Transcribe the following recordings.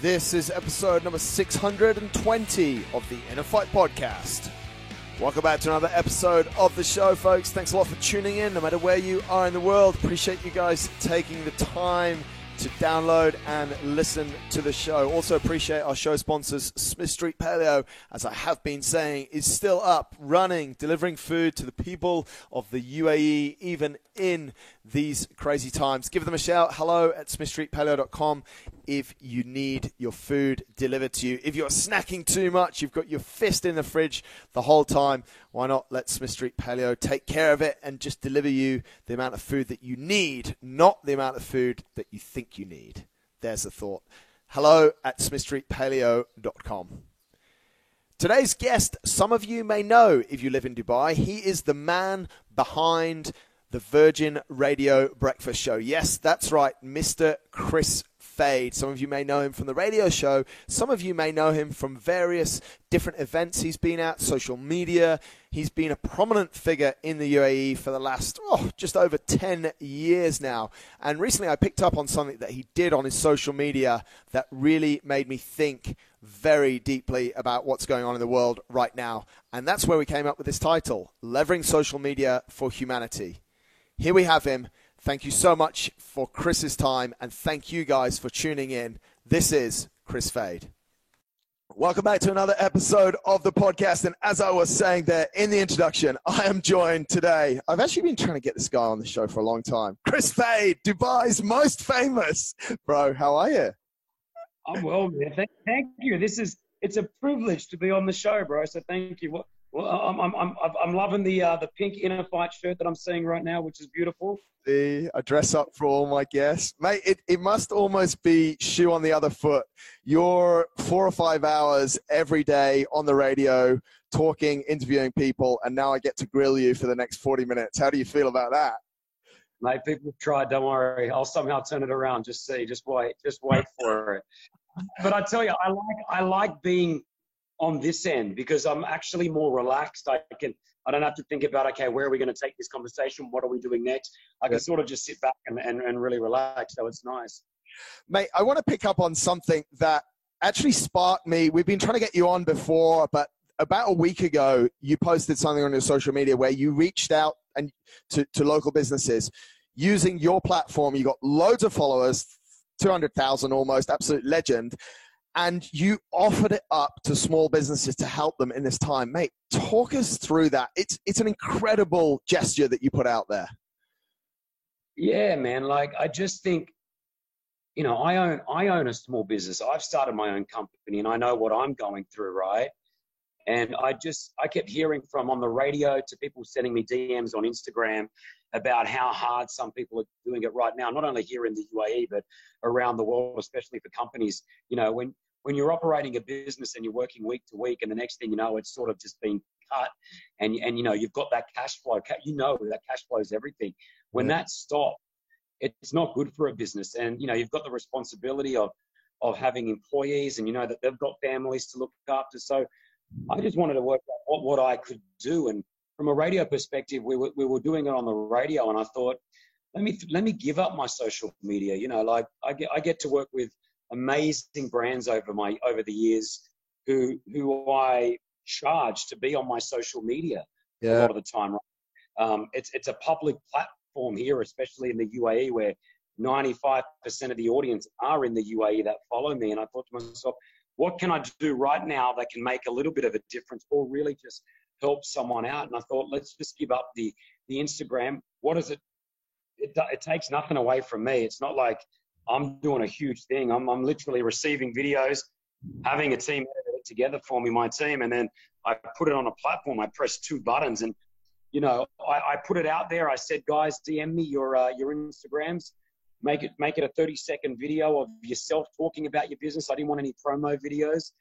This is episode number 620 of the Inner Fight Podcast. Welcome back to another episode of the show, folks. Thanks a lot for tuning in, no matter where you are in the world. Appreciate you guys taking the time to download and listen to the show. Also appreciate our show sponsors, Smith Street Paleo, as I have been saying, is still up, running, delivering food to the people of the UAE, even in these crazy times. Give them a shout. Hello at smithstreetpaleo.com if you need your food delivered to you. If you're snacking too much, you've got your fist in the fridge the whole time, why not let Smith Street Paleo take care of it and just deliver you the amount of food that you need, not the amount of food that you think you need. There's the thought. Hello at smithstreetpaleo.com. Today's guest, some of you may know if you live in Dubai. He is the man behind the Virgin Radio Breakfast Show. Yes, that's right, Mr. Chris Fade. Some of you may know him from the radio show. Some of you may know him from various different events he's been at, social media. He's been a prominent figure in the UAE for the last, just over 10 years now. And recently I picked up on something that he did on his social media that really made me think very deeply about what's going on in the world right now. And that's where we came up with this title, Leveraging Social Media for Humanity. Here we have him. Thank you so much for Chris's time, and thank you guys for tuning in. This is Chris Fade. Welcome back to another episode of the podcast, and as I was saying there in the introduction, I am joined today. I've actually been trying to get this guy on the show for a long time. Chris Fade, Dubai's most famous. Bro, how are you? I'm well, man. Thank you. It's a privilege to be on the show, bro. So thank you. Well, I'm loving the pink Inner Fight shirt that I'm seeing right now, which is beautiful. I dress up for all my guests. Mate, it must almost be shoe on the other foot. You're 4 or 5 hours every day on the radio, talking, interviewing people, and now I get to grill you for the next 40 minutes. How do you feel about that? Mate, people have tried. Don't worry. I'll somehow turn it around. Just wait for it. But I tell you, I like being on this end because I'm actually more relaxed. I don't have to think about, okay, where are we going to take this conversation? What are we doing next? I can sort of just sit back and really relax. So it's nice. Mate, I want to pick up on something that actually sparked me. We've been trying to get you on before, but about a week ago, you posted something on your social media where you reached out and to local businesses using your platform. You got loads of followers, 200,000 almost, absolute legend. And you offered it up to small businesses to help them in this time. Mate, talk us through that. It's an incredible gesture that you put out there. Yeah, man. Like, I just think, I own a small business. I've started my own company and I know what I'm going through, right? And I kept hearing from on the radio to people sending me DMs on Instagram about how hard some people are doing it right now, not only here in the UAE, but around the world, especially for companies. When you're operating a business and you're working week to week and the next thing you know, it's sort of just being cut and you've got that cash flow, that cash flow is everything. When that stops, it's not good for a business. And, you've got the responsibility of having employees and that they've got families to look after. So I just wanted to work out what I could do. And from a radio perspective, we were doing it on the radio, and I thought, let me give up my social media. I get to work with amazing brands over the years who I charge to be on my social media a lot of the time. It's a public platform here, especially in the UAE, where 95% of the audience are in the UAE that follow me. And I thought to myself, what can I do right now that can make a little bit of a difference or really just help someone out? And I thought, let's just give up the Instagram. What is it? It takes nothing away from me. It's not like I'm doing a huge thing. I'm literally receiving videos, having a team edit it together for me, my team, and then I put it on a platform. I press 2 buttons and, I put it out there. I said, guys, DM me your Instagrams. Make it a 30-second video of yourself talking about your business. I didn't want any promo videos.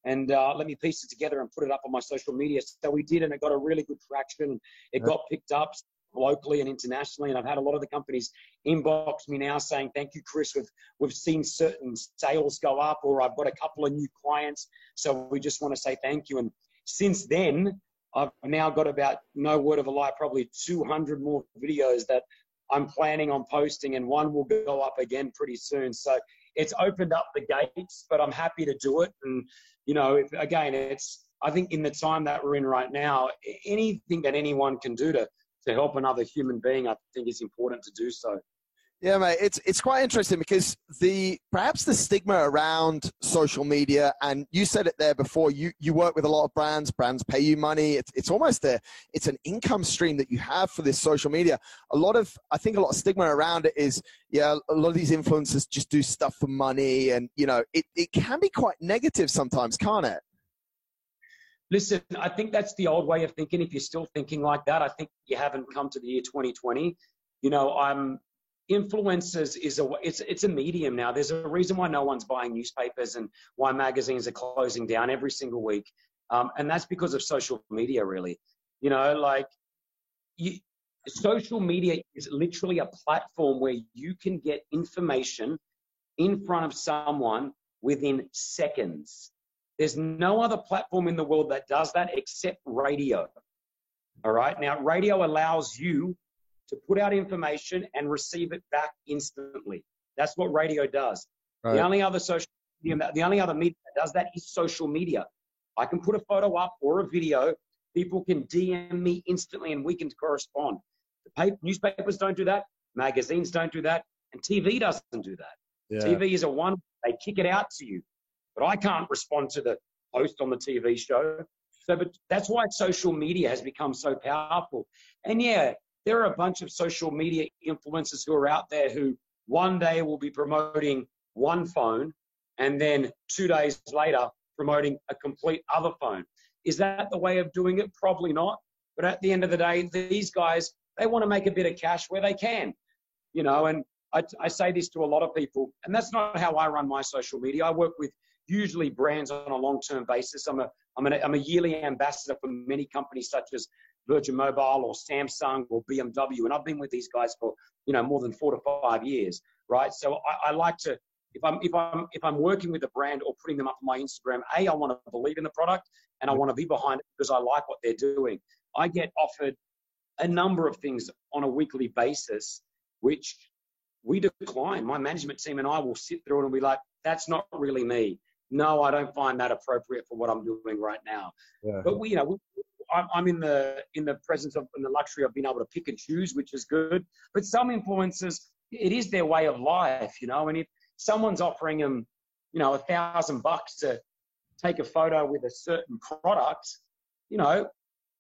And let me piece it together and put it up on my social media. So we did, and it got a really good traction. It got picked up locally and internationally. And I've had a lot of the companies inbox me now saying, thank you, Chris. We've seen certain sales go up, or I've got a couple of new clients. So we just want to say thank you. And since then, I've now got about, no word of a lie, probably 200 more videos that I'm planning on posting, and one will go up again pretty soon. So it's opened up the gates, but I'm happy to do it. And, you know, I think in the time that we're in right now, anything that anyone can do to help another human being, I think is important to do so. Yeah, mate, it's quite interesting because perhaps the stigma around social media, and you said it there before, you work with a lot of brands pay you money. It's almost it's an income stream that you have for this social media. I think a lot of stigma around it is, yeah, a lot of these influencers just do stuff for money, and, you know, it can be quite negative sometimes, can't it? Listen, I think that's the old way of thinking. If you're still thinking like that, I think you haven't come to the year 2020. You know, influencers it's a medium now. There's a reason why no one's buying newspapers and why magazines are closing down every single week. And that's because of social media, really. You know, like social media is literally a platform where you can get information in front of someone within seconds. There's no other platform in the world that does that except radio. All right. Now, radio allows you to put out information and receive it back instantly. That's what radio does. Right. The only other media that does that is social media. I can put a photo up or a video. People can DM me instantly and we can correspond. Newspapers don't do that. Magazines don't do that. And TV doesn't do that. Yeah. TV is they kick it out to you. But I can't respond to the host on the TV show. But that's why social media has become so powerful. And yeah, there are a bunch of social media influencers who are out there who one day will be promoting one phone and then 2 days later promoting a complete other phone. Is that the way of doing it? Probably not. But at the end of the day, these guys, they want to make a bit of cash where they can, you know, and I say this to a lot of people, and that's not how I run my social media. I work with usually brands on a long-term basis. I'm a yearly ambassador for many companies such as Virgin Mobile or Samsung or BMW, and I've been with these guys for, you know, more than 4 to 5 years, right? So I like to, if I'm working with a brand or putting them up on my Instagram, I want to believe in the product and I want to be behind it because I like what they're doing. I get offered a number of things on a weekly basis, which we decline. My management team and I will sit through it and be like, that's not really me. No, I don't find that appropriate for what I'm doing right now. Yeah. But I'm in the presence of, in the luxury of being able to pick and choose, which is good. But some influencers, it is their way of life, you know. And if someone's offering them, you know, $1,000 to take a photo with a certain product, you know,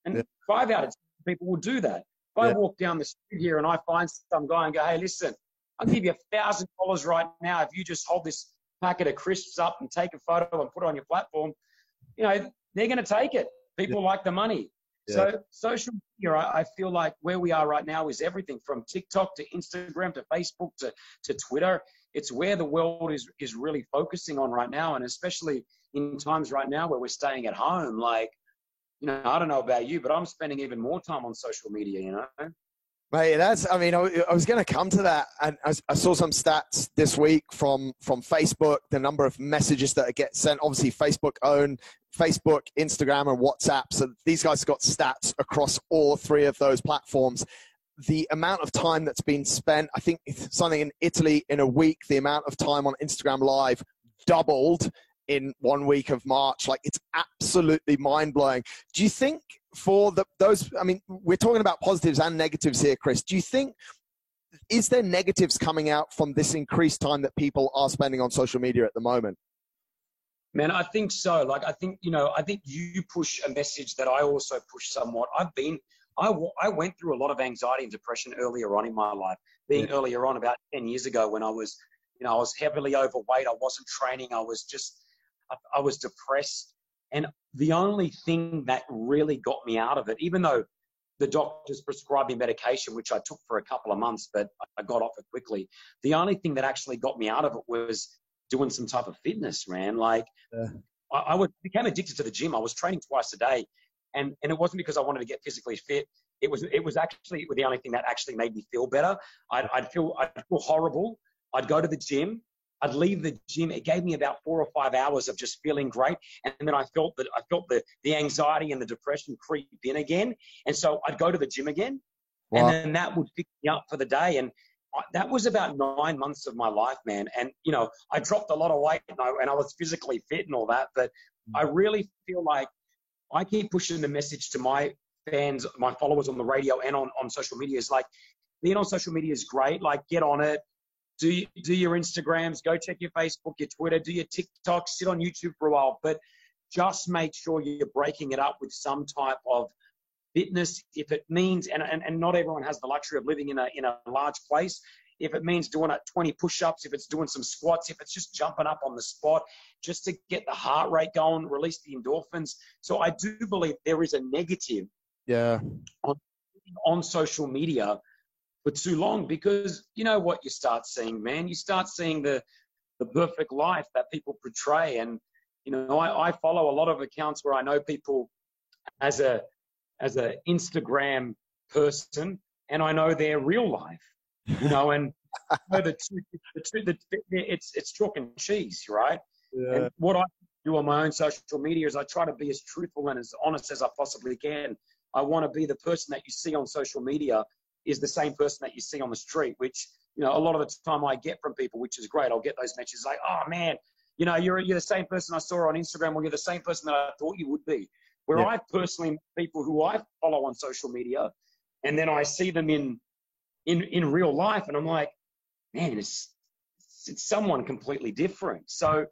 and 5 out of 10 people will do that. If I walk down the street here and I find some guy and go, hey, listen, I'll give you $1,000 right now if you just hold this packet of crisps up and take a photo and put it on your platform, you know, they're going to take it. People like the money. Yeah. So social media, I feel like where we are right now is everything from TikTok to Instagram to Facebook to Twitter. It's where the world is really focusing on right now. And especially in times right now where we're staying at home, like, you know, I don't know about you, but I'm spending even more time on social media, you know? Mate, I was going to come to that, and I saw some stats this week from Facebook, the number of messages that get sent. Obviously, Facebook, Instagram, and WhatsApp. So these guys got stats across all 3 of those platforms. The amount of time that's been spent, I think something in Italy in a week, the amount of time on Instagram Live doubled in 1 week of March. Like, it's absolutely mind-blowing. Do you think for those, I mean, we're talking about positives and negatives here, Chris. Do you think, is there negatives coming out from this increased time that people are spending on social media at the moment? Man, I think so. Like, I think you push a message that I also push somewhat. I went through a lot of anxiety and depression earlier on in my life, earlier on about 10 years ago when I was heavily overweight. I wasn't training. I was depressed. And the only thing that really got me out of it, even though the doctors prescribed me medication, which I took for a couple of months, but I got off it quickly. The only thing that actually got me out of it was doing some type of fitness, man. Like, I became addicted to the gym. I was training twice a day. And it wasn't because I wanted to get physically fit. It was actually the only thing that actually made me feel better. I'd feel horrible. I'd go to the gym. I'd leave the gym. It gave me about 4 or 5 hours of just feeling great. And then I felt the anxiety and the depression creep in again. And so I'd go to the gym again. Wow. And then that would pick me up for the day. And that was about 9 months of my life, man. And, you know, I dropped a lot of weight and I was physically fit and all that. But I really feel like I keep pushing the message to my fans, my followers on the radio and on social media is like, being on social media is great. Like, get on it. Do your Instagrams, go check your Facebook, your Twitter, do your TikTok, sit on YouTube for a while. But just make sure you're breaking it up with some type of fitness. If it means, and not everyone has the luxury of living in a large place. If it means doing 20 push-ups, if it's doing some squats, if it's just jumping up on the spot, just to get the heart rate going, release the endorphins. So I do believe there is a negative on social media for too long, because you know what you start seeing, man? You start seeing the perfect life that people portray. And, you know, I follow a lot of accounts where I know people as a Instagram person, and I know their real life, you know, and I know it's chalk and cheese, right? Yeah. And what I do on my own social media is I try to be as truthful and as honest as I possibly can. I want to be the person that you see on social media is the same person that you see on the street, which, you know, a lot of the time I get from people, which is great. I'll get those messages like, oh man, you know, you're the same person I saw on Instagram, or you're the same person that I thought you would be. Where I personally meet people who I follow on social media, and then I see them in real life, and I'm like, man, it's someone completely different. So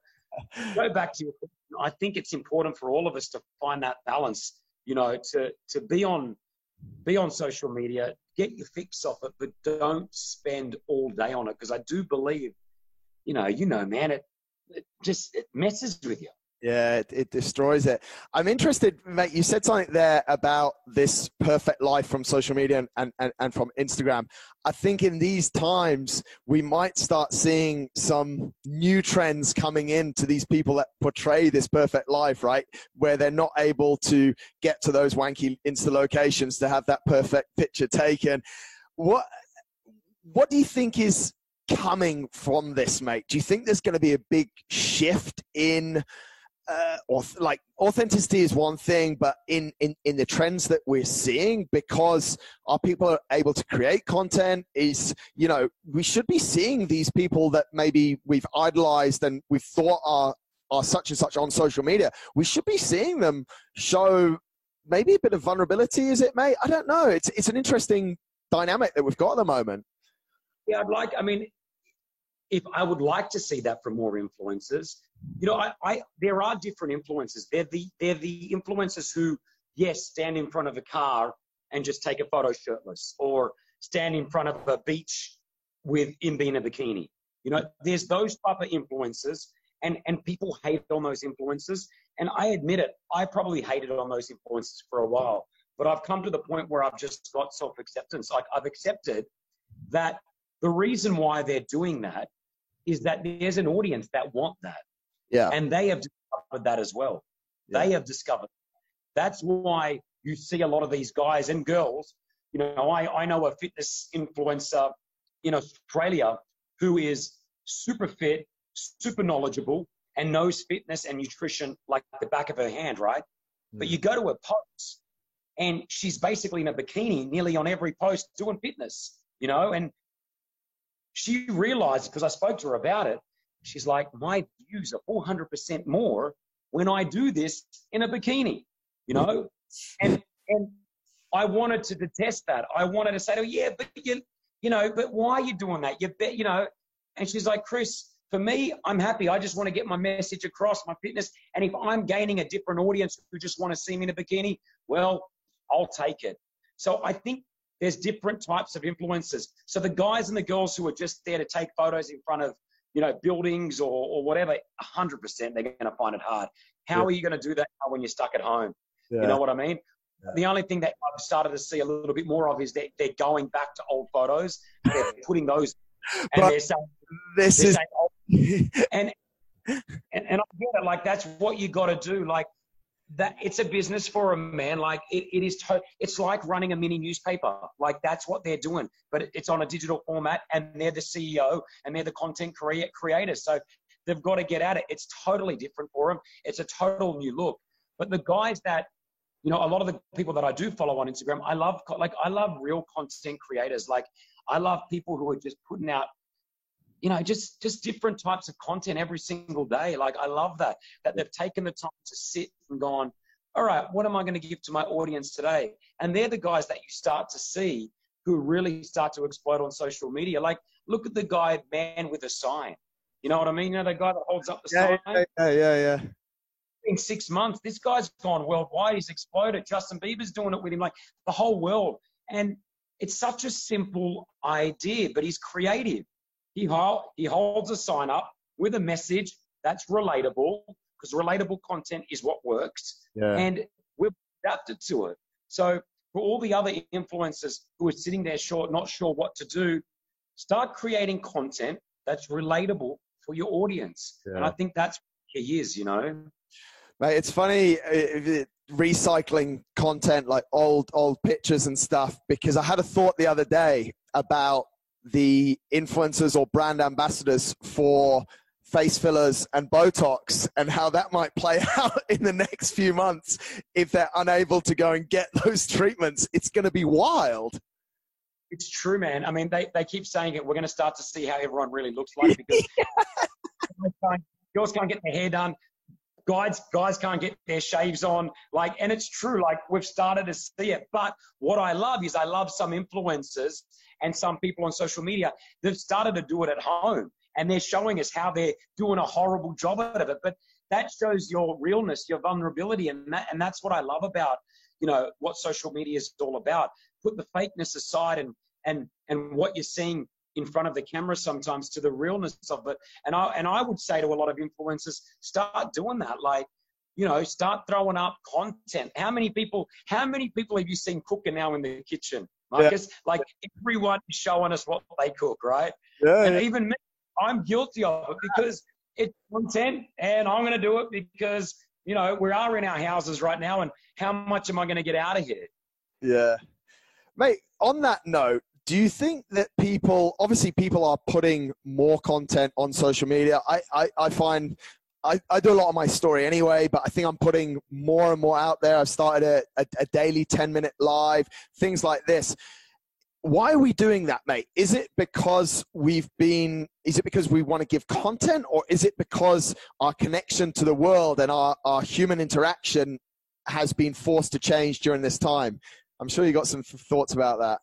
go back to your question. I think it's important for all of us to find that balance, you know, to be on social media, get your fix off it, but don't spend all day on it, because I do believe, you know, man, it messes with you. Yeah, it destroys it. I'm interested, mate, you said something there about this perfect life from social media and from Instagram. I think in these times, we might start seeing some new trends coming into these people that portray this perfect life, right? Where they're not able to get to those wanky Insta locations to have that perfect picture taken. What do you think is coming from this, mate? Do you think there's going to be a big shift in like authenticity is one thing, but in the trends that we're seeing, because our people are able to create content, is, you know, we should be seeing these people that maybe we've idolized and we've thought are such and such on social media. We should be seeing them show maybe a bit of vulnerability, is it, mate? I don't know. It's an interesting dynamic that we've got at the moment. Yeah, if I would like to see that from more influencers. You know, there are different influencers. They're the influencers who, yes, stand in front of a car and just take a photo shirtless, or stand in front of a beach in a bikini. You know, there's those type of influencers, and people hate on those influencers. And I admit it, I probably hated on those influencers for a while, but I've come to the point where I've just got self-acceptance. Like, I've accepted that the reason why they're doing that is that there's an audience that want that. Yeah. And they have discovered that as well. Yeah. They have discovered. That's why you see a lot of these guys and girls. You know, I know a fitness influencer in Australia who is super fit, super knowledgeable, and knows fitness and nutrition like the back of her hand, right? Mm. But you go to her post, and she's basically in a bikini nearly on every post doing fitness, you know, and she realized, because I spoke to her about it, she's like, my views are 400% more when I do this in a bikini, you know? And I wanted to detest that. I wanted to say to her, yeah, but you know, but why are you doing that? You know? And she's like, Chris, for me, I'm happy. I just want to get my message across, my fitness. And if I'm gaining a different audience who just want to see me in a bikini, well, I'll take it. So I think there's different types of influencers. So the guys and the girls who are just there to take photos in front of, you know, buildings or whatever, 100% they're going to find it hard. How are you going to do that when you're stuck at home? Yeah. You know what I mean? Yeah. The only thing that I've started to see a little bit more of is that they're going back to old photos. They're putting those, and they're saying, and I get it. Like, that's what you got to do. Like, that it's a business for a man. Like, it's like running a mini newspaper. Like, that's what they're doing, but it's on a digital format, and they're the CEO and they're the content creators. So they've got to get at it. It's totally different for them. It's a total new look. But the guys that, you know, a lot of the people that I do follow on Instagram, I love real content creators. Like, I love people who are just putting out, you know, just different types of content every single day. Like, I love that they've taken the time to sit and gone, all right, what am I going to give to my audience today? And they're the guys that you start to see who really start to explode on social media. Like, look at the guy, Man with a Sign. You know what I mean? You know, the guy that holds up the sign? Yeah. In 6 months, this guy's gone worldwide. He's exploded. Justin Bieber's doing it with him, like the whole world. And it's such a simple idea, but he's creative. He holds a sign up with a message that's relatable, because relatable content is what works. Yeah. And we've adapted to it. So for all the other influencers who are sitting there not sure what to do, start creating content that's relatable for your audience. Yeah. And I think that's what he is, you know. Mate, it's funny recycling content, like old pictures and stuff, because I had a thought the other day about the influencers or brand ambassadors for face fillers and Botox and how that might play out in the next few months if they're unable to go and get those treatments. It's going to be wild. It's true, man. I mean, they keep saying it. We're going to start to see how everyone really looks like, because girls can't get their hair done. Guys can't get their shaves on. Like, and it's true. Like, we've started to see it. But what I love is I love some influencers and some people on social media. They've started to do it at home, and they're showing us how they're doing a horrible job out of it. But that shows your realness, your vulnerability, and that's what I love about, you know, what social media is all about. Put the fakeness aside and what you're seeing in front of the camera sometimes to the realness of it. And I would say to a lot of influencers, start doing that. Like, you know, start throwing up content. How many people have you seen cooking now in the kitchen, Marcus? Yeah. Like, everyone is showing us what they cook, right? Yeah. And even me, I'm guilty of it because it's content, and I'm going to do it because, you know, we are in our houses right now, and how much am I going to get out of here? Yeah. Mate, on that note, do you think that people are putting more content on social media? I find I do a lot of my story anyway, but I think I'm putting more and more out there. I've started a daily 10-minute live, things like this. Why are we doing that, mate? Is it because we want to give content, or is it because our connection to the world and our human interaction has been forced to change during this time? I'm sure you got some thoughts about that.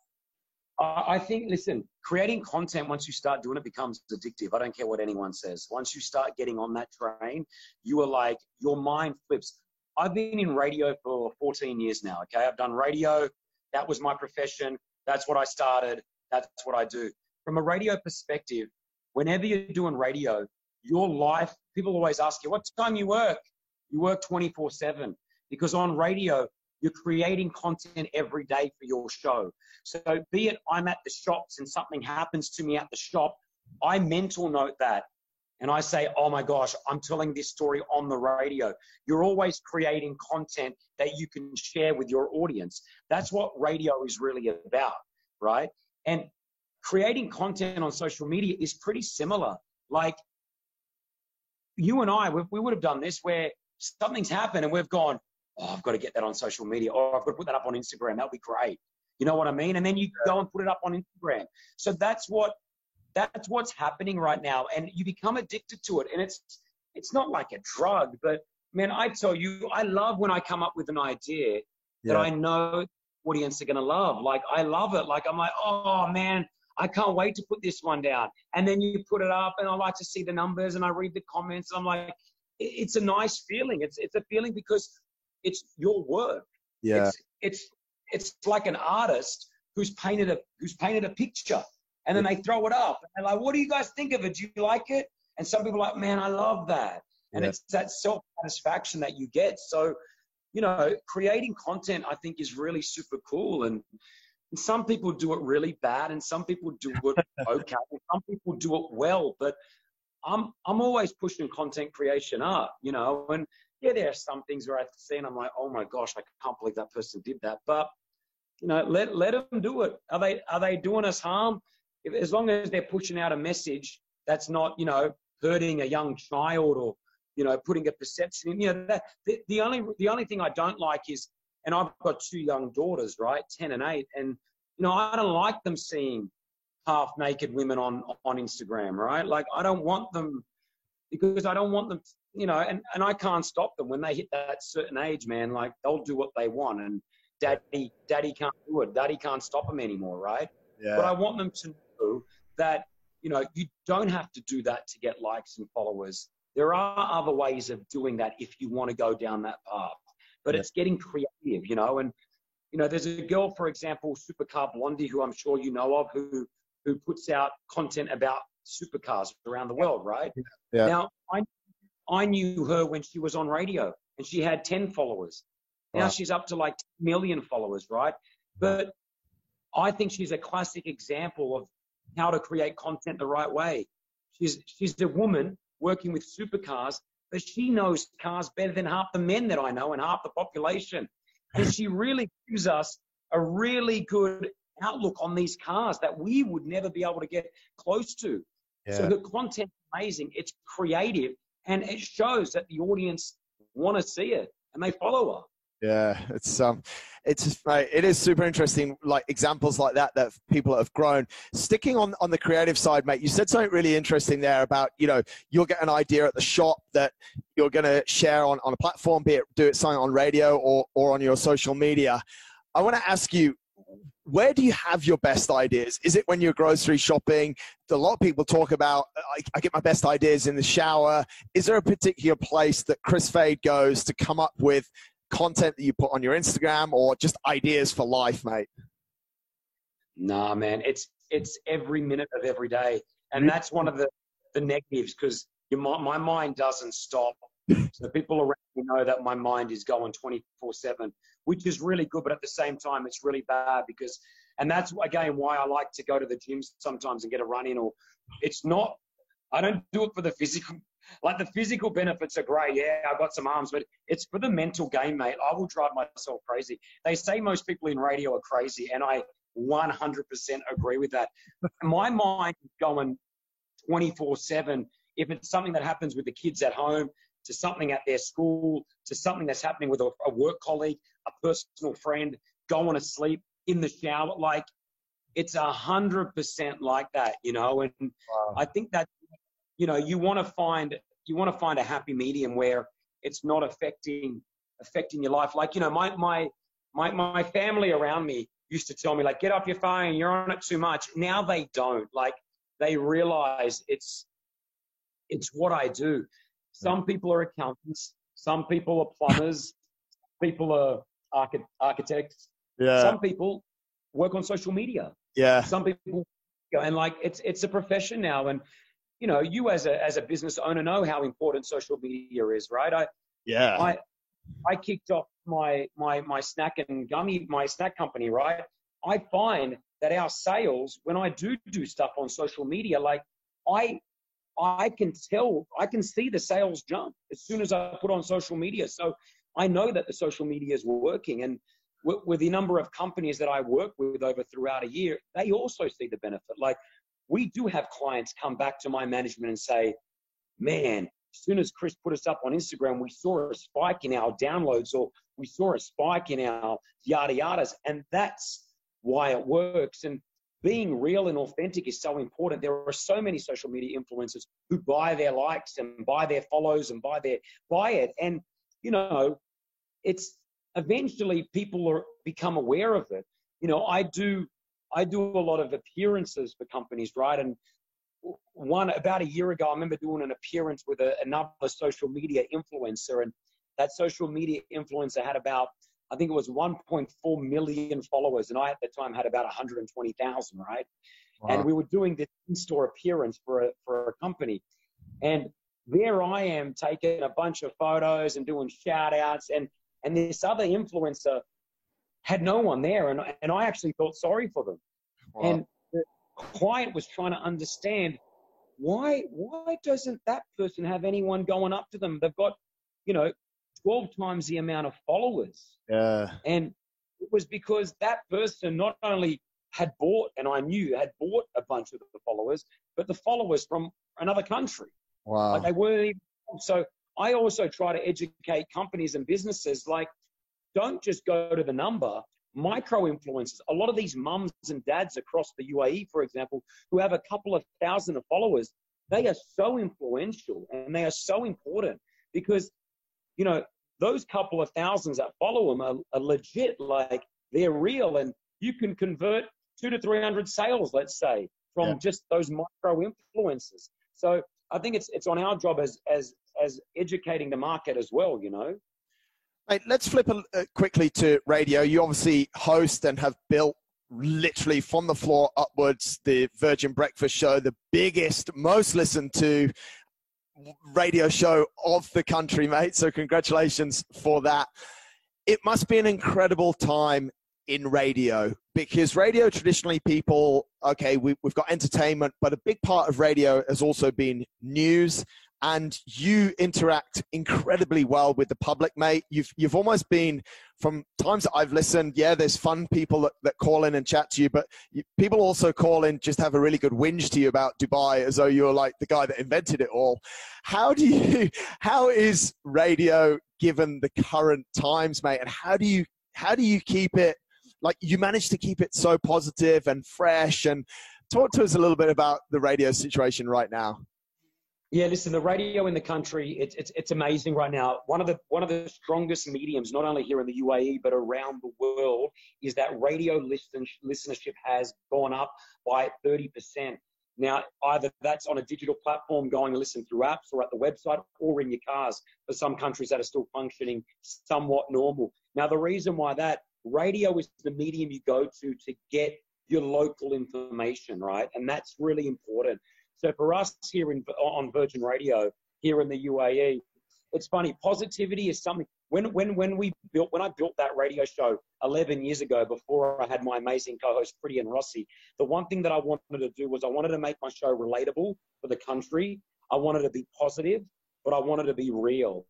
I think, listen, creating content, once you start doing it, becomes addictive. I don't care what anyone says. Once you start getting on that train, you are like, your mind flips. I've been in radio for 14 years now, okay? I've done radio. That was my profession. That's what I started. That's what I do. From a radio perspective, whenever you're doing radio, your life, people always ask you, what time you work? You work 24/7. Because on radio, you're creating content every day for your show. So be it I'm at the shops and something happens to me at the shop, I mental note that. And I say, oh my gosh, I'm telling this story on the radio. You're always creating content that you can share with your audience. That's what radio is really about, right? And creating content on social media is pretty similar. Like, you and I, we would have done this where something's happened and we've gone, oh, I've got to get that on social media, or I've got to put that up on Instagram. That'll be great. You know what I mean? And then you go and put it up on Instagram. So that's what's happening right now. And you become addicted to it. And it's not like a drug, but man, I tell you, I love when I come up with an idea that I know the audience are going to love. Like, I love it. Like, I'm like, oh man, I can't wait to put this one down. And then you put it up and I like to see the numbers and I read the comments. And I'm like, it's a nice feeling. It's a feeling because it's your work. Yeah. It's like an artist who's painted a picture, and then they throw it up. And they're like, what do you guys think of it? Do you like it? And some people are like, man, I love that. And it's that self-satisfaction that you get. So, you know, creating content, I think, is really super cool. And some people do it really bad, and some people do it okay, and some people do it well. But I'm always pushing content creation up, you know, and yeah, there are some things where I see and I'm like, oh my gosh, I can't believe that person did that. But, you know, let them do it. Are they doing us harm? As long as they're pushing out a message that's not, you know, hurting a young child or, you know, putting a perception in, you know, that the only thing I don't like is, and I've got 2 young daughters, right, 10 and 8, and, you know, I don't like them seeing half naked women on Instagram, right? Like, I don't want them, because I don't want them, you know, and I can't stop them when they hit that certain age, man. Like, they'll do what they want, and daddy can't do it. Daddy can't stop them anymore, right? Yeah. But I want them to know that, you know, you don't have to do that to get likes and followers. There are other ways of doing that if you want to go down that path. But it's getting creative, you know. And, you know, there's a girl, for example, Supercar Blondie, who I'm sure you know of, who puts out content about supercars around the world, right? Yeah. Now, I knew her when she was on radio, and she had 10 followers. Now she's up to like 10 million followers, right? But I think she's a classic example of how to create content the right way. She's a woman working with supercars, but she knows cars better than half the men that I know and half the population. And she really gives us a really good outlook on these cars that we would never be able to get close to. Yeah. So the content's amazing. It's creative, and it shows that the audience want to see it, and they follow her. Yeah, it is super interesting, like examples like that people have grown. Sticking on the creative side, mate, you said something really interesting there about, you know, you'll get an idea at the shop that you're going to share on a platform, be it do it something on radio or on your social media. I want to ask you, where do you have your best ideas? Is it when you're grocery shopping? A lot of people talk about, I get my best ideas in the shower. Is there a particular place that Chris Fade goes to come up with content that you put on your Instagram, or just ideas for life, mate? Nah, man, it's every minute of every day. And that's one of the negatives, because my mind doesn't stop. So people around me know that my mind is going 24/7, which is really good. But at the same time, it's really bad because, and that's again why I like to go to the gym sometimes and get a run in. Or it's not, I don't do it for the physical. Like, the physical benefits are great. Yeah, I've got some arms, but it's for the mental game, mate. I will drive myself crazy. They say most people in radio are crazy, and I 100% agree with that. My mind is going 24/7. If it's something that happens with the kids at home, to something at their school, to something that's happening with a work colleague, a personal friend, going to sleep, in the shower, like, it's 100% like that, you know. And I think that, you know, you want to find a happy medium where it's not affecting your life. Like, you know, my family around me used to tell me, like, get off your phone, you're on it too much. Now they don't. Like, they realize it's what I do. Some people are accountants, some people are plumbers, some people are architects. Yeah. Some people work on social media. Yeah. Some people, and like, it's a profession now. And, you know, you as a business owner know how important social media is, right? I kicked off my snack and gummy, my snack company, right? I find that our sales, when I do stuff on social media, like, I can see the sales jump as soon as I put on social media. So I know that the social media is working. And with the number of companies that I work with throughout a year, they also see the benefit. Like, we do have clients come back to my management and say, man, as soon as Chris put us up on Instagram, we saw a spike in our downloads, or we saw a spike in our yada yadas. And that's why it works. And being real and authentic is so important. There are so many social media influencers who buy their likes and buy their follows and buy it. And, you know, it's eventually people become aware of it. You know, I do a lot of appearances for companies, right? And about a year ago, I remember doing an appearance with another social media influencer, and that social media influencer had about, I think it was 1.4 million followers, and I at the time had about 120,000, right? Wow. And we were doing this in-store appearance for a company, and there I am taking a bunch of photos and doing shout-outs, and this other influencer had no one there, and I actually felt sorry for them. Wow. And the client was trying to understand why doesn't that person have anyone going up to them? They've got, you know, 12 times the amount of followers. Yeah. And it was because that person not only had bought a bunch of the followers, but the followers from another country. Wow. Like, they weren't even. So I also try to educate companies and businesses, like, don't just go to the number. micro influencers. A lot of these mums and dads across the UAE, for example, who have a couple of thousand of followers, they are so influential and they are so important because, you know, those couple of thousands that follow them are legit, like they're real, and you can convert 200 to 300 sales, let's say, from just those micro influencers. So I think it's on our job as educating the market as well, you know. Mate, let's flip quickly to radio. You obviously host and have built literally from the floor upwards the Virgin Breakfast Show, the biggest, most listened to radio show of the country, mate. So congratulations for that. It must be an incredible time in radio, because radio traditionally people, okay, we've got entertainment, but a big part of radio has also been news, and you interact incredibly well with the public, mate. You've almost been, from times that I've listened, yeah, there's fun people that call in and chat to you, but people also call in, just have a really good whinge to you about Dubai, as though you're like the guy that invented it all. How is radio given the current times, mate? And how do you keep it, like, you manage to keep it so positive and fresh? And talk to us a little bit about the radio situation right now. Yeah, listen, the radio in the country, it's amazing right now. One of the strongest mediums, not only here in the UAE, but around the world, is that radio listenership has gone up by 30%. Now, either that's on a digital platform, going to listen through apps, or at the website, or in your cars, for some countries that are still functioning somewhat normal. Now, the reason why that, radio is the medium you go to get your local information, right? And that's really important. So for us here on Virgin Radio, here in the UAE, it's funny. Positivity is something. When I built that radio show 11 years ago, before I had my amazing co-host Pretty and Rossi, the one thing that I wanted to do was I wanted to make my show relatable for the country. I wanted to be positive, but I wanted to be real.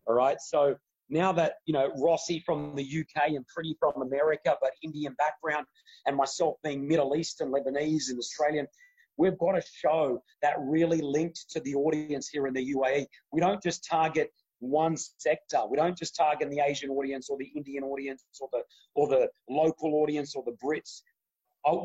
All right. So now that, you know, Rossi from the UK and Pretty from America, but Indian background, and myself being Middle Eastern, Lebanese, and Australian, we've got a show that really linked to the audience here in the UAE. We don't just target one sector. We don't just target the Asian audience or the Indian audience or the local audience or the Brits.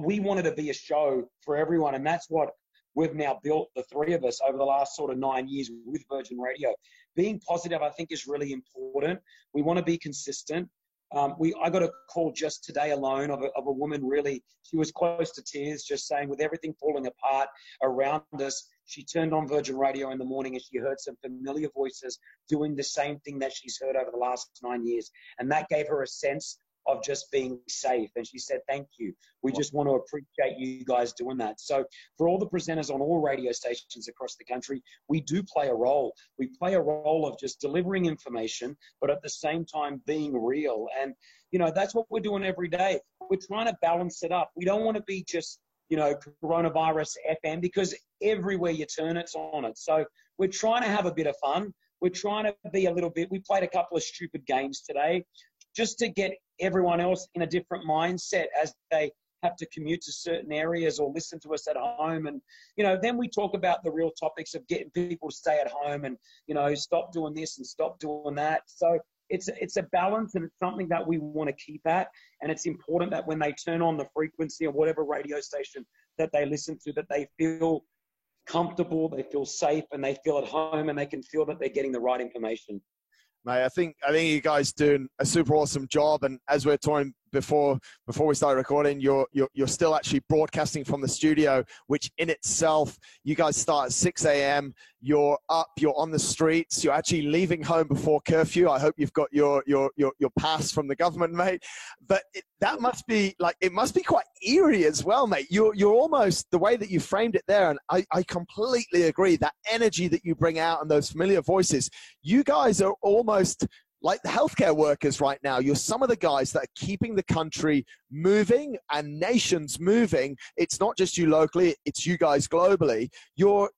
We wanted to be a show for everyone, and that's what we've now built, the three of us, over the last sort of 9 years with Virgin Radio. Being positive, I think, is really important. We want to be consistent. I got a call just today alone of a woman, really, she was close to tears, just saying, with everything falling apart around us, she turned on Virgin Radio in the morning and she heard some familiar voices doing the same thing that she's heard over the last 9 years. And that gave her a sense of just being safe. And she said, thank you. We just want to appreciate you guys doing that. So for all the presenters on all radio stations across the country, we do play a role. We play a role of just delivering information, but at the same time being real. And, you know, that's what we're doing every day. We're trying to balance it up. We don't want to be just, you know, coronavirus FM, because everywhere you turn, it's on it. So we're trying to have a bit of fun. We're trying to be a little bit, we played a couple of stupid games today, just to get everyone else in a different mindset as they have to commute to certain areas or listen to us at home. And, you know, then we talk about the real topics of getting people to stay at home and, you know, stop doing this and stop doing that. So it's a balance, and it's something that we want to keep at. And it's important that when they turn on the frequency of whatever radio station that they listen to, that they feel comfortable, they feel safe, and they feel at home, and they can feel that they're getting the right information. Mate, I think you guys doing a super awesome job. And as we're talking before we started recording, you're still actually broadcasting from the studio, which in itself, you guys start at 6 a.m. You're up, you're on the streets, you're actually leaving home before curfew. I hope you've got your pass from the government, mate. But that must be like, it must be quite eerie as well, mate. You're almost, the way that you framed it there, and I completely agree, that energy that you bring out and those familiar voices, you guys are almost like the healthcare workers right now. You're some of the guys that are keeping the country moving and nations moving. It's not just you locally, it's you guys globally. You're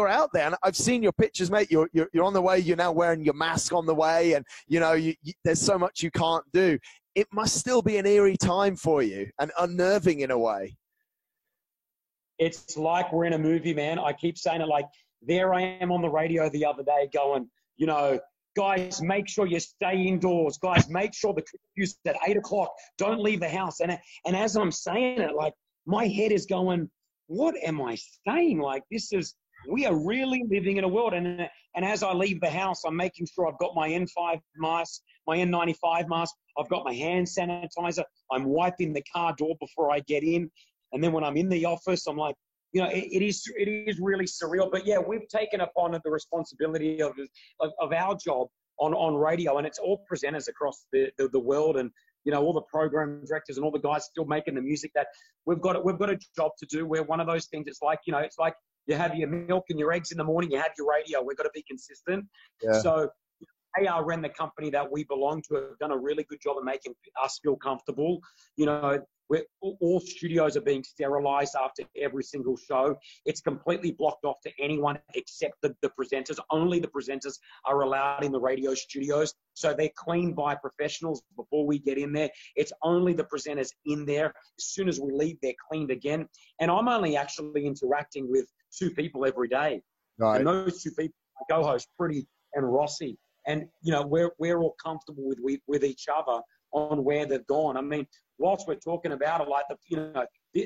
out there, and I've seen your pictures, mate. You're on the way. You're now wearing your mask on the way, and you know there's so much you can't do. It must still be an eerie time for you and unnerving in a way. It's like we're in a movie, man. I keep saying it, like, there I am on the radio the other day going, you know, Guys, make sure you stay indoors. Guys, make sure the curfew's at 8 o'clock. Don't leave the house. And as I'm saying it, like, my head is going, what am I saying? Like, we are really living in a world. And as I leave the house, I'm making sure I've got my N5 mask, my N95 mask. I've got my hand sanitizer. I'm wiping the car door before I get in. And then when I'm in the office, I'm like, you know, it is really surreal. But yeah, we've taken upon the responsibility of our job on radio, and it's all presenters across the world, and you know, all the program directors and all the guys still making the music. That we've got a job to do. We're one of those things. It's like, you know, it's like you have your milk and your eggs in the morning. You have your radio. We've got to be consistent. Yeah. So ARN, the company that we belong to, have done a really good job of making us feel comfortable. You know, all studios are being sterilized after every single show. It's completely blocked off to anyone except the presenters. Only the presenters are allowed in the radio studios. So they're cleaned by professionals before we get in there. It's only the presenters in there. As soon as we leave, they're cleaned again. And I'm only actually interacting with 2 people every day. Right. And those 2 people, my co-host, Pretty and Rossi. And, you know, we're all comfortable with each other on where they've gone. I mean, whilst we're talking about it, like, you know,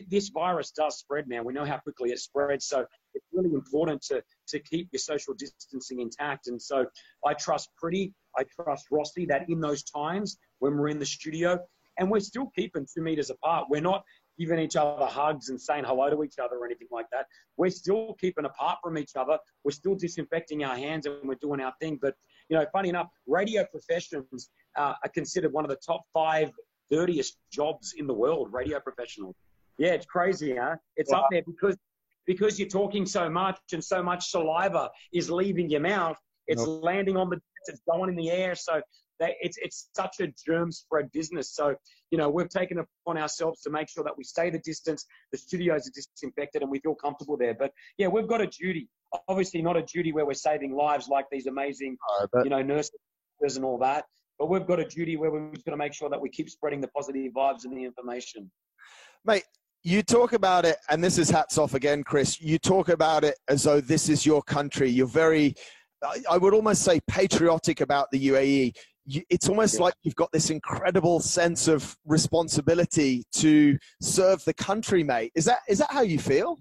this virus does spread, man. We know how quickly it spreads. So it's really important to keep your social distancing intact. And so I trust Pretty, I trust Rossi, that in those times when we're in the studio, and we're still keeping 2 meters apart. We're not giving each other hugs and saying hello to each other or anything like that. We're still keeping apart from each other. We're still disinfecting our hands and we're doing our thing. But, you know, funny enough, radio professions are considered one of the top 5 dirtiest jobs in the world, radio professionals. Yeah, it's crazy, huh? It's up there because you're talking so much and so much saliva is leaving your mouth. It's landing on the desk, it's going in the air. So it's such a germ spread business. So, you know, we've taken it upon ourselves to make sure that we stay the distance, the studios are disinfected, and we feel comfortable there. But yeah, we've got a duty. Obviously not a duty where we're saving lives like these amazing, you know, nurses and all that. But we've got a duty where we're just going to make sure that we keep spreading the positive vibes and the information. Mate, you talk about it, and this is hats off again, Chris. You talk about it as though this is your country. You're very, I would almost say, patriotic about the UAE. It's almost like you've got this incredible sense of responsibility to serve the country, mate. Is that how you feel?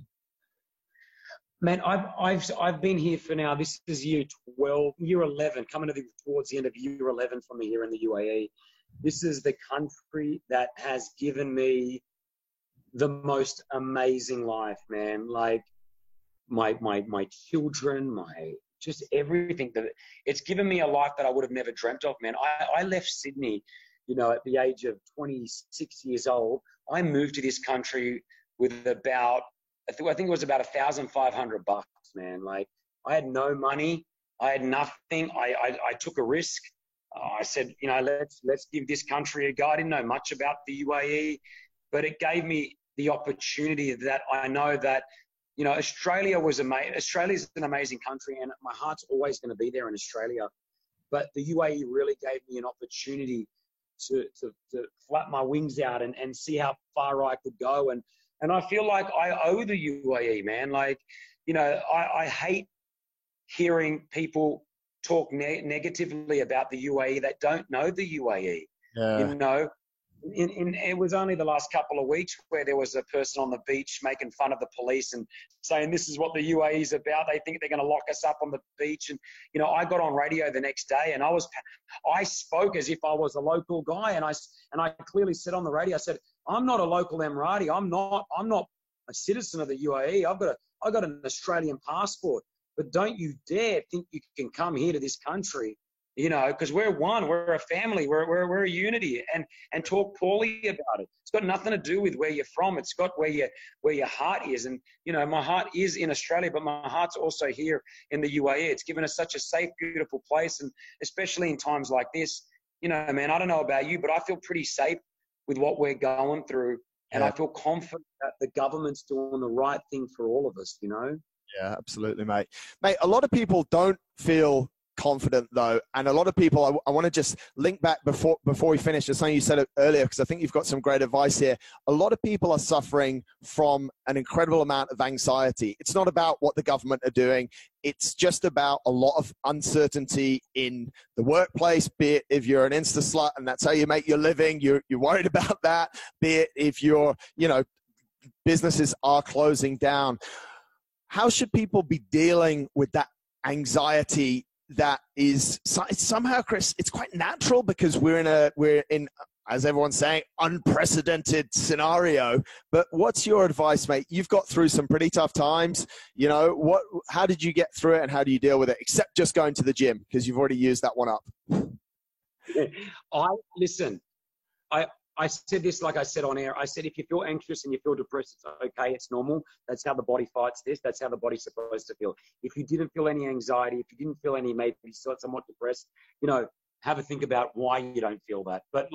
Man, I've been here for now. This is year 11, coming towards the end of year 11 for me here in the UAE. This is the country that has given me the most amazing life, man. Like my children, just everything. It's given me a life that I would have never dreamt of, man. I left Sydney, you know, at the age of 26 years old. I moved to this country with about, I think it was about $1,500, man. Like, I had no money. I had nothing. I took a risk. I said, you know, let's give this country a go. I didn't know much about the UAE, but it gave me the opportunity that I know that, you know, Australia's an amazing country, and my heart's always going to be there in Australia. But the UAE really gave me an opportunity to flap my wings out and see how far I could go. And I feel like I owe the UAE, man. Like, you know, I hate hearing people talk negatively about the UAE that don't know the UAE. Yeah. You know, it was only the last couple of weeks where there was a person on the beach making fun of the police and saying this is what the UAE is about. They think they're going to lock us up on the beach. And, you know, I got on radio the next day and I spoke as if I was a local guy. And I clearly said on the radio, I said, I'm not a local Emirati. I'm not a citizen of the UAE. I've got an Australian passport, but don't you dare think you can come here to this country, you know, because we're one, we're a family, we're a unity, and talk poorly about it. It's got nothing to do with where you're from. It's got where your heart is. And, you know, my heart is in Australia, but my heart's also here in the UAE. It's given us such a safe, beautiful place. And especially in times like this, you know, man, I don't know about you, but I feel pretty safe with what we're going through. And I feel confident that the government's doing the right thing for all of us, you know? Yeah, absolutely, mate. Mate, a lot of people don't feel confident though. And a lot of people, I want to just link back before we finish to something you said earlier, because I think you've got some great advice here. A lot of people are suffering from an incredible amount of anxiety. It's not about what the government are doing. It's just about a lot of uncertainty in the workplace, be it if you're an Insta slut and that's how you make your living, you're worried about that, be it if you're, businesses are closing down. How should people be dealing with that anxiety that is somehow, Chris, it's quite natural because we're in, as everyone's saying, unprecedented scenario. But what's your advice, mate? You've got through some pretty tough times. How did you get through it and how do you deal with it? Except just going to the gym, because you've already used that one up. I said this, like I said on air, I said, if you feel anxious and you feel depressed, it's okay, it's normal. That's how the body fights this. That's how the body's supposed to feel. If you didn't feel any anxiety, if you didn't feel any, maybe somewhat depressed, have a think about why you don't feel that. But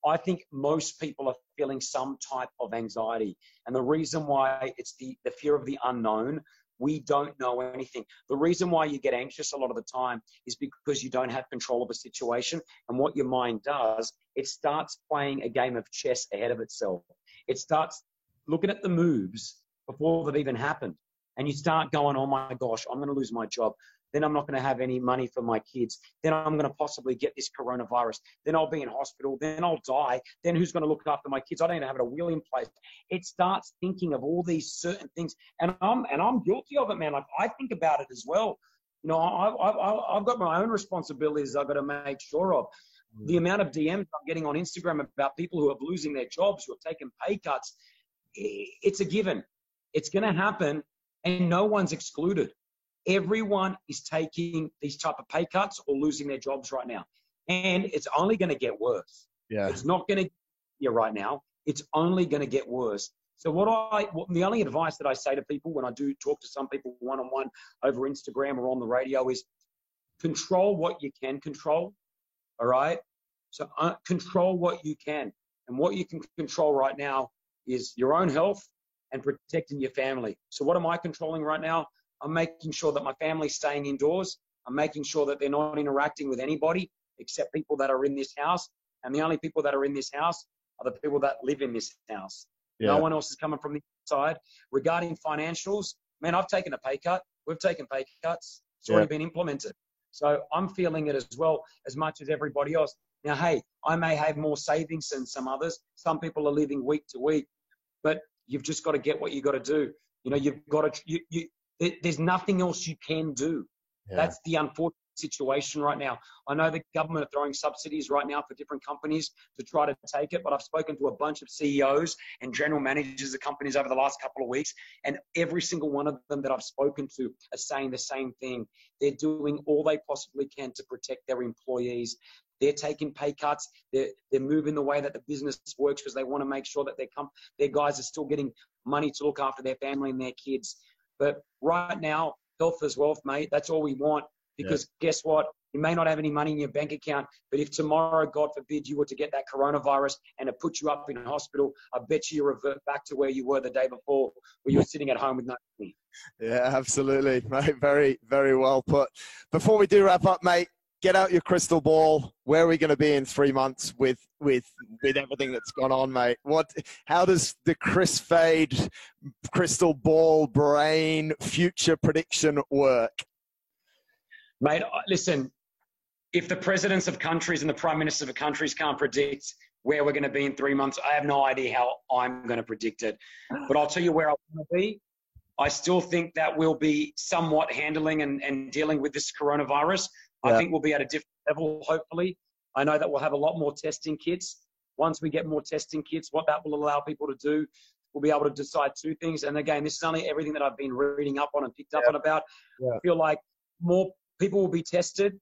I think most people are feeling some type of anxiety. And the reason why, it's the fear of the unknown. We don't know anything. The reason why you get anxious a lot of the time is because you don't have control of a situation. And what your mind does, it starts playing a game of chess ahead of itself. It starts looking at the moves before they've even happened. And you start going, oh my gosh, I'm going to lose my job. Then I'm not going to have any money for my kids. Then I'm going to possibly get this coronavirus. Then I'll be in hospital. Then I'll die. Then who's going to look after my kids? I don't even have a will in place. It starts thinking of all these certain things. And I'm guilty of it, man. I think about it as well. I've got my own responsibilities I've got to make sure of. The amount of DMs I'm getting on Instagram about people who are losing their jobs, who are taking pay cuts, it's a given. It's going to happen, and no one's excluded. Everyone is taking these type of pay cuts or losing their jobs right now. And it's only going to get worse. Yeah. It's not going to get here right now. It's only going to get worse. So the only advice that I say to people when I do talk to some people one-on-one over Instagram or on the radio is control what you can control. All right. So control what you can. And what you can control right now is your own health and protecting your family. So what am I controlling right now? I'm making sure that my family's staying indoors. I'm making sure that they're not interacting with anybody except people that are in this house. And the only people that are in this house are the people that live in this house. Yeah. No one else is coming from the outside. Regarding financials, man, I've taken a pay cut. We've taken pay cuts. It's already been implemented. So I'm feeling it as well, as much as everybody else. Now, hey, I may have more savings than some others. Some people are living week to week. But you've just got to get what you got to do. You've got to there's nothing else you can do. Yeah. That's the unfortunate situation right now. I know the government are throwing subsidies right now for different companies to try to take it, but I've spoken to a bunch of CEOs and general managers of companies over the last couple of weeks, and every single one of them that I've spoken to are saying the same thing. They're doing all they possibly can to protect their employees. They're taking pay cuts. They're moving the way that the business works because they want to make sure that their guys are still getting money to look after their family and their kids. But right now, health is wealth, mate. That's all we want. Because guess what? You may not have any money in your bank account, but if tomorrow, God forbid, you were to get that coronavirus and it put you up in a hospital, I bet you revert back to where you were the day before, where you were sitting at home with no money. Yeah, absolutely, mate. Very, very well put. Before we do wrap up, mate, get out your crystal ball. Where are we going to be in 3 months with everything that's gone on, mate? How does the Chris Fade crystal ball brain future prediction work? Mate, listen, if the presidents of countries and the prime ministers of countries can't predict where we're going to be in 3 months, I have no idea how I'm going to predict it. But I'll tell you where I want to be. I still think that we'll be somewhat handling and dealing with this coronavirus. Yeah. I think we'll be at a different level, hopefully. I know that we'll have a lot more testing kits. Once we get more testing kits, what that will allow people to do, we'll be able to decide two things. And again, this is only everything that I've been reading up on and picked up on about. Yeah. I feel like more people will be tested,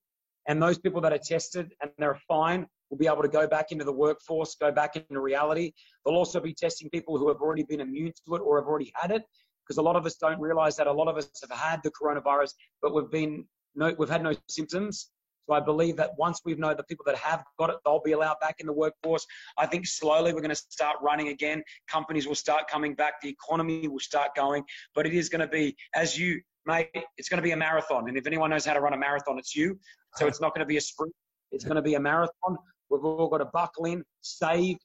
and those people that are tested and they're fine will be able to go back into the workforce, go back into reality. They'll also be testing people who have already been immune to it or have already had it, because a lot of us don't realize that a lot of us have had the coronavirus, but we've had no symptoms. So I believe that once we know the people that have got it, they'll be allowed back in the workforce. I think slowly we're going to start running again. Companies will start coming back. The economy will start going. But it is going to be, as you mate, it's going to be a marathon. And if anyone knows how to run a marathon, it's you. So it's not going to be a sprint. It's going to be a marathon. We've all got to buckle in, save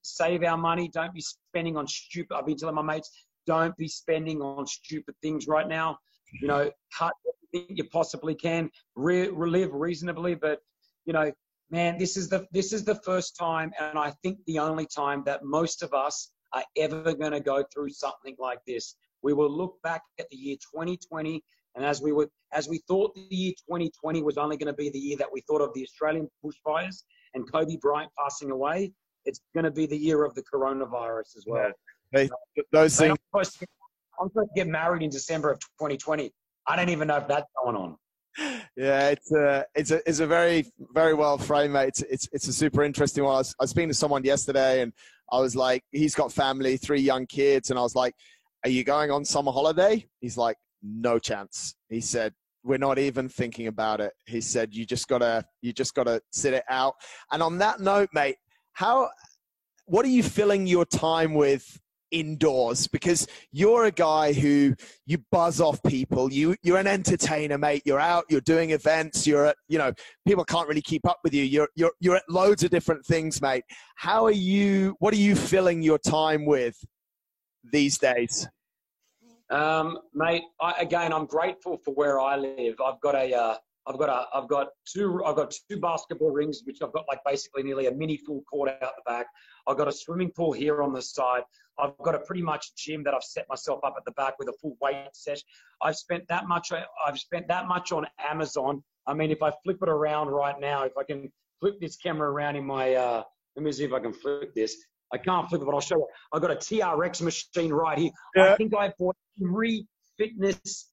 our money. Don't be spending on stupid. I've been telling my mates, don't be spending on stupid things right now. You know, cut everything you possibly can, live reasonably. But, you know, man, this is the first time, and I think the only time that most of us are ever going to go through something like this. We will look back at the year 2020, and as we thought the year 2020 was only going to be the year that we thought of the Australian bushfires and Kobe Bryant passing away, it's going to be the year of the coronavirus as well. Hey, those things. I'm supposed to get married in December of 2020. I don't even know if that's going on. Yeah, it's a very, very well framed, mate. It's a super interesting one. I was speaking to someone yesterday, and I was like, he's got family, 3 young kids, and I was like, are you going on summer holiday? He's like, no chance. He said, we're not even thinking about it. He said, you just gotta sit it out. And on that note, mate, what are you filling your time with indoors? Because you're a guy who you buzz off people. You're an entertainer, mate. You're out, you're doing events, you're at, you know, people can't really keep up with you. You're at loads of different things, mate. What are you filling your time with these days? Mate, I'm grateful for where I live. I've got two basketball rings, which I've got like basically nearly a mini full court out the back. I've got a swimming pool here on the side. I've got a pretty much gym that I've set myself up at the back with a full weight set. I've spent that much on Amazon. I mean, if I flip it around right now, if I can flip this camera around in my, let me see if I can flip this. I can't flip it, but I'll show you. I've got a TRX machine right here. Yeah. I think I bought every fitness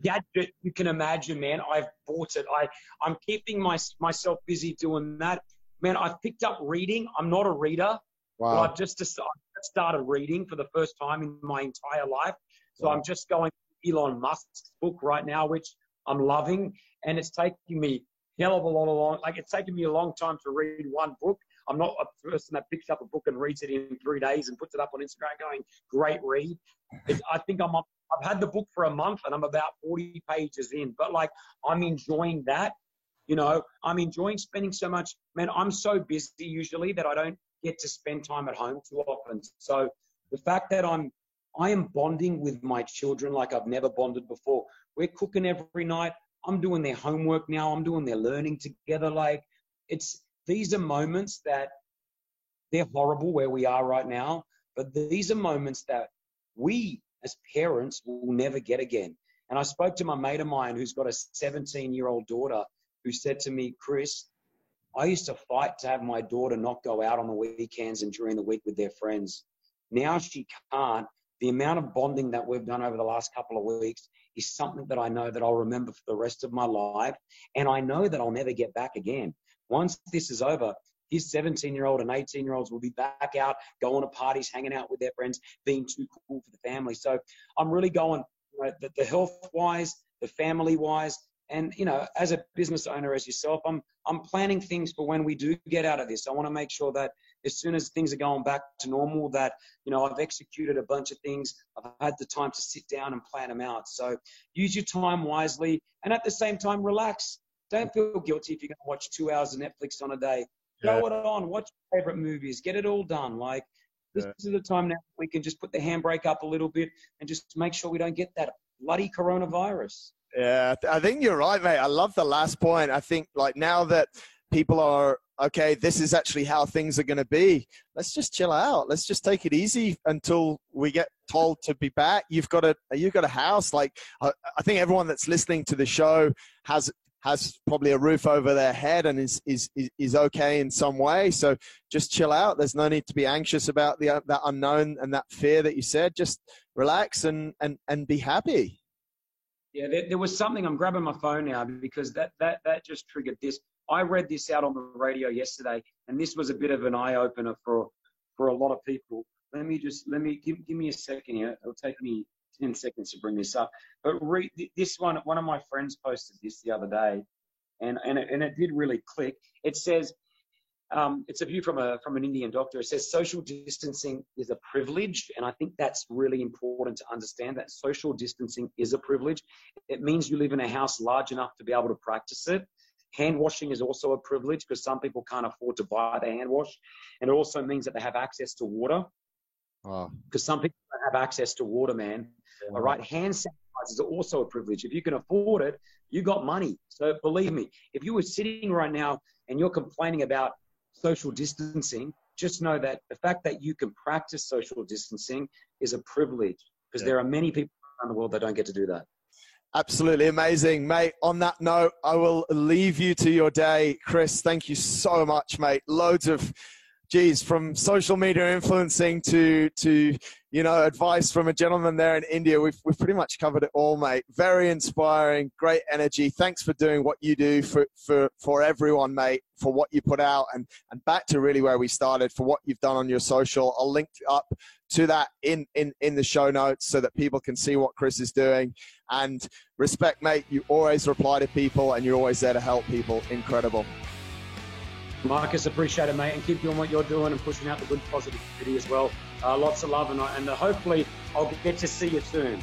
gadget you can imagine, man. I've bought it. I'm keeping myself busy doing that. Man, I've picked up reading. I'm not a reader. Wow. But I've just started reading for the first time in my entire life. So wow. I'm just going through Elon Musk's book right now, which I'm loving. And it's taking me a hell of a lot of long. Like, it's taken me a long time to read one book. I'm not a person that picks up a book and reads it in 3 days and puts it up on Instagram going, great read. I think I've had the book for a month and I'm about 40 pages in, but like, I'm enjoying that. You know, I'm enjoying spending so much. Man, I'm so busy usually that I don't get to spend time at home too often. So the fact that I am bonding with my children like I've never bonded before. We're cooking every night. I'm doing their homework now. I'm doing their learning together. Like, these are moments that they're horrible where we are right now, but these are moments that we as parents will never get again. And I spoke to my mate of mine who's got a 17-year-old daughter who said to me, Chris, I used to fight to have my daughter not go out on the weekends and during the week with their friends. Now she can't. The amount of bonding that we've done over the last couple of weeks is something that I know that I'll remember for the rest of my life. And I know that I'll never get back again. Once this is over, his 17-year-old and 18-year-olds will be back out, going to parties, hanging out with their friends, being too cool for the family. So I'm really going, you know, the health-wise, the family-wise, and, you know, as a business owner as yourself, I'm planning things for when we do get out of this. I want to make sure that as soon as things are going back to normal, that, you know, I've executed a bunch of things. I've had the time to sit down and plan them out. So use your time wisely, and at the same time, relax. Don't feel guilty if you're going to watch 2 hours of Netflix on a day. Throw it on, watch your favorite movies, get it all done. Like, this is the time now we can just put the handbrake up a little bit and just make sure we don't get that bloody coronavirus. Yeah, I think you're right, mate. I love the last point. I think, like, now that people are, okay, this is actually how things are going to be, let's just chill out. Let's just take it easy until we get told to be back. You've got a house. Like, I think everyone that's listening to the show has probably a roof over their head and is okay in some way. So just chill out. There's no need to be anxious about that unknown and that fear that you said. Just relax and be happy. Yeah, there was something. I'm grabbing my phone now because that just triggered this. I read this out on the radio yesterday, and this was a bit of an eye opener for a lot of people. Let me give me a second here. It'll take me 10 seconds to bring this up. But read this one. One of my friends posted this the other day, and it did really click. It says, It's a view from an Indian doctor. It says social distancing is a privilege, and I think that's really important to understand, that social distancing is a privilege. It means you live in a house large enough to be able to practice it. Hand washing is also a privilege because some people can't afford to buy the hand wash, and it also means that they have access to water. Because some people don't have access to water, man. All right, hand sanitizers are also a privilege. If you can afford it, you got money. So believe me, if you were sitting right now and you're complaining about social distancing, just know that the fact that you can practice social distancing is a privilege, because there are many people around the world that don't get to do that. Absolutely amazing, mate. On that note, I will leave you to your day. Chris, thank you so much, mate. Loads of, from social media influencing to advice from a gentleman there in India. We've pretty much covered it all, mate. Very inspiring, great energy. Thanks for doing what you do for everyone, mate, for what you put out, and back to really where we started, for what you've done on your social. I'll link up to that in the show notes so that people can see what Chris is doing. And respect, mate. You always reply to people and you're always there to help people. Incredible. Marcus, appreciate it, mate, and keep doing what you're doing and pushing out the good positivity as well. Lots of love, and hopefully I'll get to see you soon.